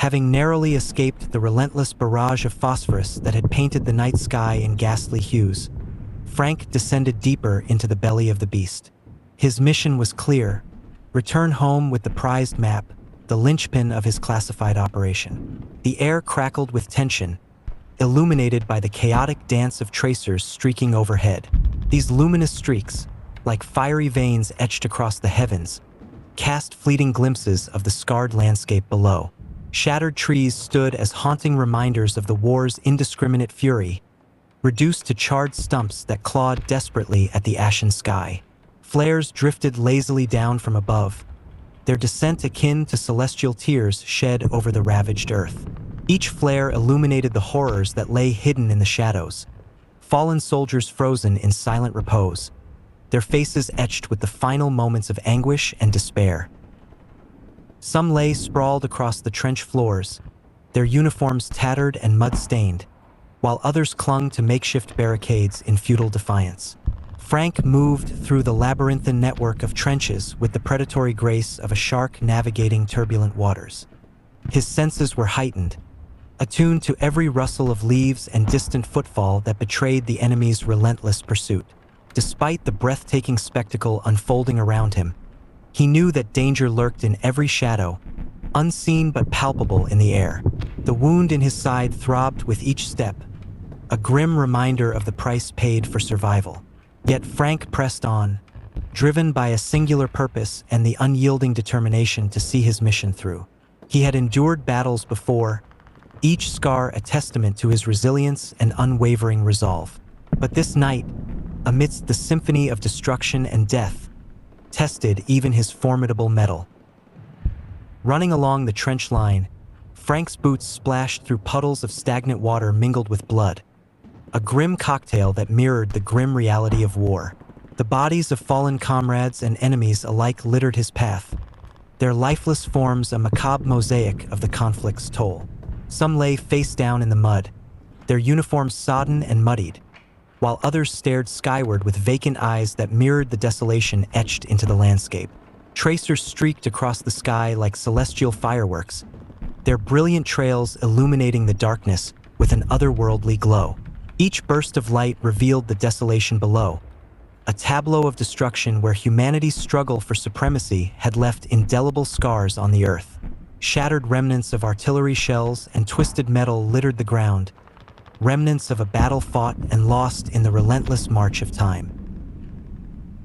Having narrowly escaped the relentless barrage of phosphorus that had painted the night sky in ghastly hues, Frank descended deeper into the belly of the beast. His mission was clear: return home with the prized map, the linchpin of his classified operation. The air crackled with tension, illuminated by the chaotic dance of tracers streaking overhead. These luminous streaks, like fiery veins etched across the heavens, cast fleeting glimpses of the scarred landscape below. Shattered trees stood as haunting reminders of the war's indiscriminate fury, reduced to charred stumps that clawed desperately at the ashen sky. Flares drifted lazily down from above, their descent akin to celestial tears shed over the ravaged earth. Each flare illuminated the horrors that lay hidden in the shadows, fallen soldiers frozen in silent repose, their faces etched with the final moments of anguish and despair. Some lay sprawled across the trench floors, their uniforms tattered and mud-stained, while others clung to makeshift barricades in futile defiance. Frank moved through the labyrinthine network of trenches with the predatory grace of a shark navigating turbulent waters. His senses were heightened, attuned to every rustle of leaves and distant footfall that betrayed the enemy's relentless pursuit. Despite the breathtaking spectacle unfolding around him, he knew that danger lurked in every shadow, unseen but palpable in the air. The wound in his side throbbed with each step, a grim reminder of the price paid for survival. Yet Frank pressed on, driven by a singular purpose and the unyielding determination to see his mission through. He had endured battles before, each scar a testament to his resilience and unwavering resolve. But this night, amidst the symphony of destruction and death, tested even his formidable mettle. Running along the trench line, Frank's boots splashed through puddles of stagnant water mingled with blood, a grim cocktail that mirrored the grim reality of war. The bodies of fallen comrades and enemies alike littered his path, their lifeless forms a macabre mosaic of the conflict's toll. Some lay face down in the mud, their uniforms sodden and muddied, while others stared skyward with vacant eyes that mirrored the desolation etched into the landscape. Tracers streaked across the sky like celestial fireworks, their brilliant trails illuminating the darkness with an otherworldly glow. Each burst of light revealed the desolation below, a tableau of destruction where humanity's struggle for supremacy had left indelible scars on the earth. Shattered remnants of artillery shells and twisted metal littered the ground, remnants of a battle fought and lost in the relentless march of time.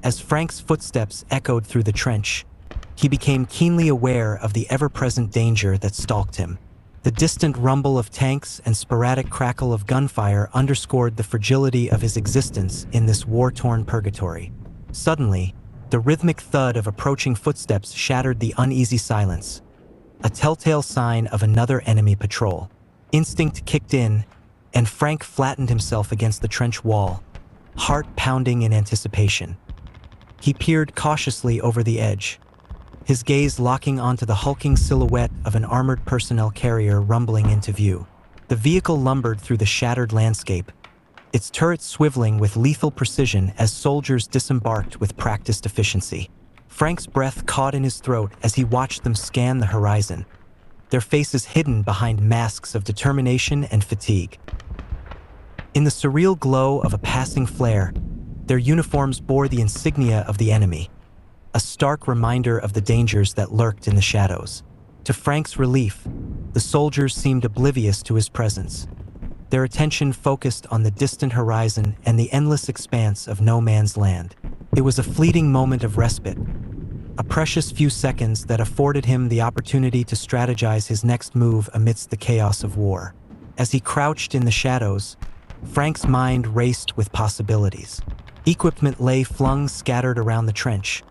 As Frank's footsteps echoed through the trench, he became keenly aware of the ever-present danger that stalked him. The distant rumble of tanks and sporadic crackle of gunfire underscored the fragility of his existence in this war-torn purgatory. Suddenly, the rhythmic thud of approaching footsteps shattered the uneasy silence, a telltale sign of another enemy patrol. Instinct kicked in, and Frank flattened himself against the trench wall, heart pounding in anticipation. He peered cautiously over the edge, his gaze locking onto the hulking silhouette of an armored personnel carrier rumbling into view. The vehicle lumbered through the shattered landscape, its turrets swiveling with lethal precision as soldiers disembarked with practiced efficiency. Frank's breath caught in his throat as he watched them scan the horizon, their faces hidden behind masks of determination and fatigue. In the surreal glow of a passing flare, their uniforms bore the insignia of the enemy, a stark reminder of the dangers that lurked in the shadows. To Frank's relief, the soldiers seemed oblivious to his presence, their attention focused on the distant horizon and the endless expanse of no man's land. It was a fleeting moment of respite, a precious few seconds that afforded him the opportunity to strategize his next move amidst the chaos of war. As he crouched in the shadows, Frank's mind raced with possibilities. Equipment lay flung scattered around the trench.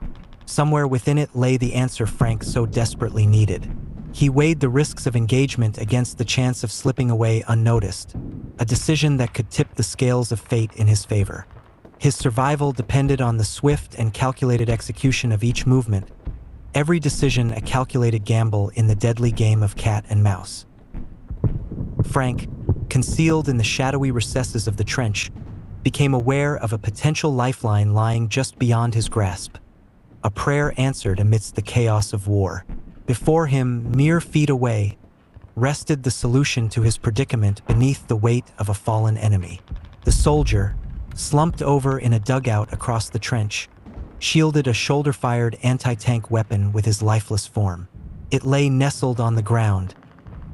Somewhere within it lay the answer Frank so desperately needed. He weighed the risks of engagement against the chance of slipping away unnoticed, a decision that could tip the scales of fate in his favor. His survival depended on the swift and calculated execution of each movement, every decision a calculated gamble in the deadly game of cat and mouse. Frank, concealed in the shadowy recesses of the trench, became aware of a potential lifeline lying just beyond his grasp, a prayer answered amidst the chaos of war. Before him, mere feet away, rested the solution to his predicament beneath the weight of a fallen enemy. The soldier, slumped over in a dugout across the trench, shielded a shoulder-fired anti-tank weapon with his lifeless form. It lay nestled on the ground,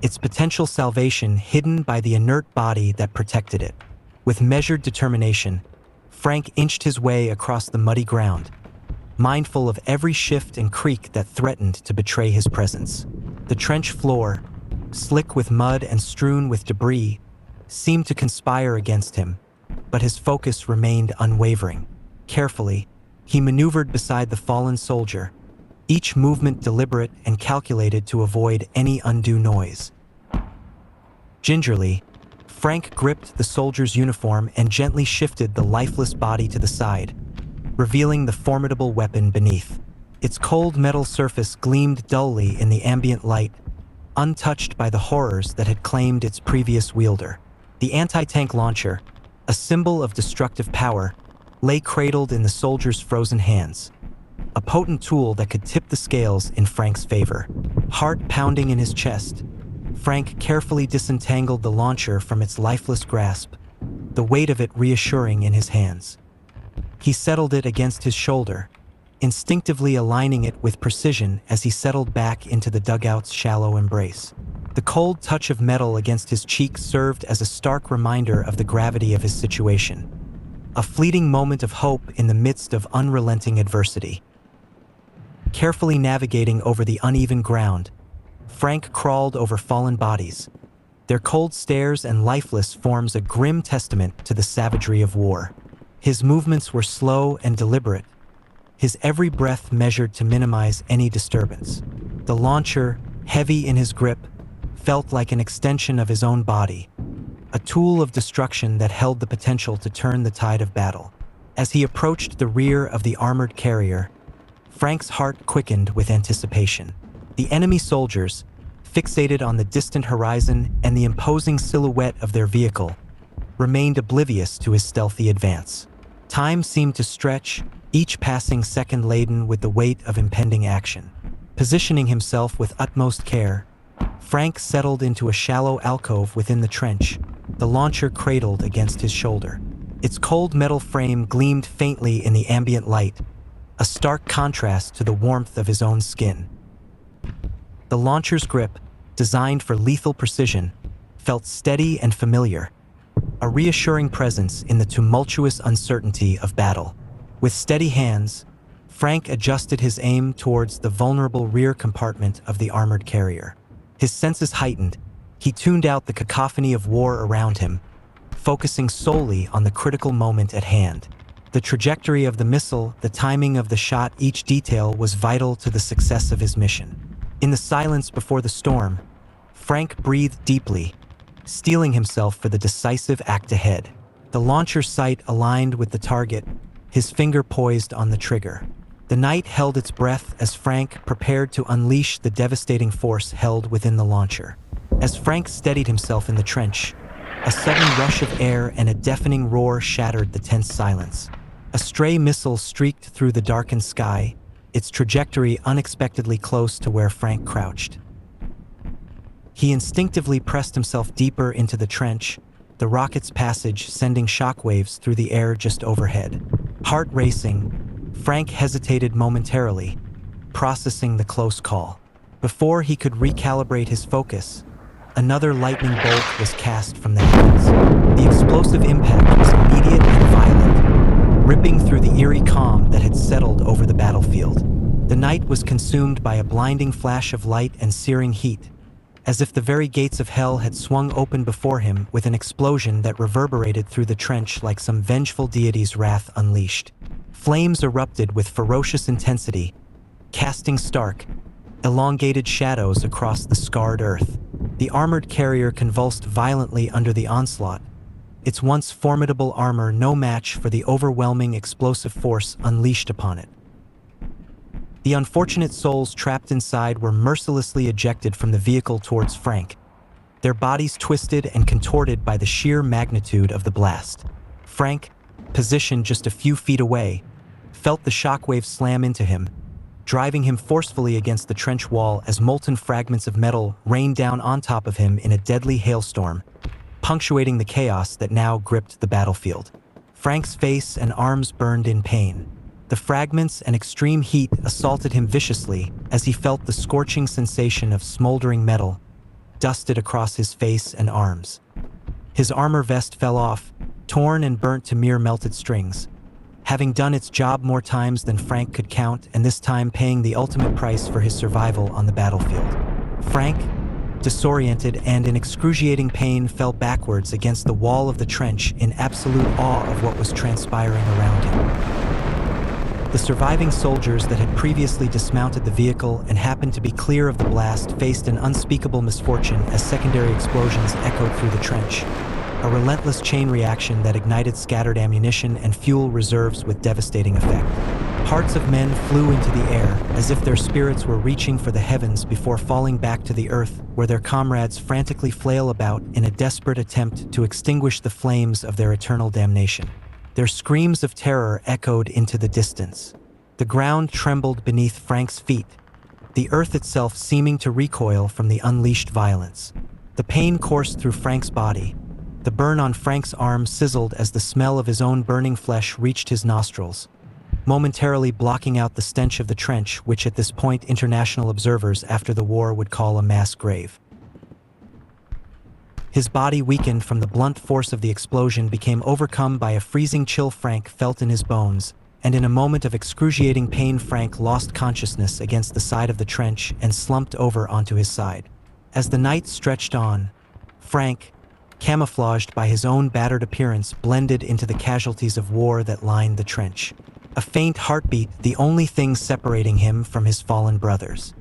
its potential salvation hidden by the inert body that protected it. With measured determination, Frank inched his way across the muddy ground, mindful of every shift and creak that threatened to betray his presence. The trench floor, slick with mud and strewn with debris, seemed to conspire against him, but his focus remained unwavering. Carefully, he maneuvered beside the fallen soldier, each movement deliberate and calculated to avoid any undue noise. Gingerly, Frank gripped the soldier's uniform and gently shifted the lifeless body to the side, revealing the formidable weapon beneath. Its cold metal surface gleamed dully in the ambient light, untouched by the horrors that had claimed its previous wielder. The anti-tank launcher, a symbol of destructive power, lay cradled in the soldier's frozen hands, a potent tool that could tip the scales in Frank's favor. Heart pounding in his chest, Frank carefully disentangled the launcher from its lifeless grasp, the weight of it reassuring in his hands. He settled it against his shoulder, instinctively aligning it with precision as he settled back into the dugout's shallow embrace. The cold touch of metal against his cheek served as a stark reminder of the gravity of his situation, a fleeting moment of hope in the midst of unrelenting adversity. Carefully navigating over the uneven ground, Frank crawled over fallen bodies, their cold stares and lifeless forms a grim testament to the savagery of war. His movements were slow and deliberate, his every breath measured to minimize any disturbance. The launcher, heavy in his grip, felt like an extension of his own body, a tool of destruction that held the potential to turn the tide of battle. As he approached the rear of the armored carrier, Frank's heart quickened with anticipation. The enemy soldiers, fixated on the distant horizon and the imposing silhouette of their vehicle, remained oblivious to his stealthy advance. Time seemed to stretch, each passing second laden with the weight of impending action. Positioning himself with utmost care, Frank settled into a shallow alcove within the trench, the launcher cradled against his shoulder. Its cold metal frame gleamed faintly in the ambient light, a stark contrast to the warmth of his own skin. The launcher's grip, designed for lethal precision, felt steady and familiar, a reassuring presence in the tumultuous uncertainty of battle. With steady hands, Frank adjusted his aim towards the vulnerable rear compartment of the armored carrier. His senses heightened, he tuned out the cacophony of war around him, focusing solely on the critical moment at hand. The trajectory of the missile, the timing of the shot, each detail was vital to the success of his mission. In the silence before the storm, Frank breathed deeply, steeling himself for the decisive act ahead. The launcher's sight aligned with the target, his finger poised on the trigger. The night held its breath as Frank prepared to unleash the devastating force held within the launcher. As Frank steadied himself in the trench, a sudden rush of air and a deafening roar shattered the tense silence. A stray missile streaked through the darkened sky, its trajectory unexpectedly close to where Frank crouched. He instinctively pressed himself deeper into the trench, the rocket's passage sending shockwaves through the air just overhead. Heart racing, Frank hesitated momentarily, processing the close call. Before he could recalibrate his focus, another lightning bolt was cast from the heavens. The explosive impact was immediate and violent, ripping through the eerie calm that had settled over the battlefield. The night was consumed by a blinding flash of light and searing heat, as if the very gates of hell had swung open before him with an explosion that reverberated through the trench like some vengeful deity's wrath unleashed. Flames erupted with ferocious intensity, casting stark, elongated shadows across the scarred earth. The armored carrier convulsed violently under the onslaught, its once formidable armor no match for the overwhelming explosive force unleashed upon it. The unfortunate souls trapped inside were mercilessly ejected from the vehicle towards Frank, their bodies twisted and contorted by the sheer magnitude of the blast. Frank, positioned just a few feet away, felt the shockwave slam into him, driving him forcefully against the trench wall as molten fragments of metal rained down on top of him in a deadly hailstorm, punctuating the chaos that now gripped the battlefield. Frank's face and arms burned in pain. The fragments and extreme heat assaulted him viciously as he felt the scorching sensation of smoldering metal dusted across his face and arms. His armor vest fell off, torn and burnt to mere melted strings, having done its job more times than Frank could count, and this time paying the ultimate price for his survival on the battlefield. Frank, disoriented and in excruciating pain, fell backwards against the wall of the trench in absolute awe of what was transpiring around him. The surviving soldiers that had previously dismounted the vehicle and happened to be clear of the blast faced an unspeakable misfortune as secondary explosions echoed through the trench, a relentless chain reaction that ignited scattered ammunition and fuel reserves with devastating effect. Hearts of men flew into the air as if their spirits were reaching for the heavens before falling back to the earth, where their comrades frantically flail about in a desperate attempt to extinguish the flames of their eternal damnation. Their screams of terror echoed into the distance. The ground trembled beneath Frank's feet, the earth itself seeming to recoil from the unleashed violence. The pain coursed through Frank's body. The burn on Frank's arm sizzled as the smell of his own burning flesh reached his nostrils, momentarily blocking out the stench of the trench, which at this point international observers after the war would call a mass grave. His body weakened from the blunt force of the explosion, became overcome by a freezing chill Frank felt in his bones, and in a moment of excruciating pain Frank lost consciousness against the side of the trench and slumped over onto his side. As the night stretched on, Frank, camouflaged by his own battered appearance, blended into the casualties of war that lined the trench. A faint heartbeat, the only thing separating him from his fallen brothers.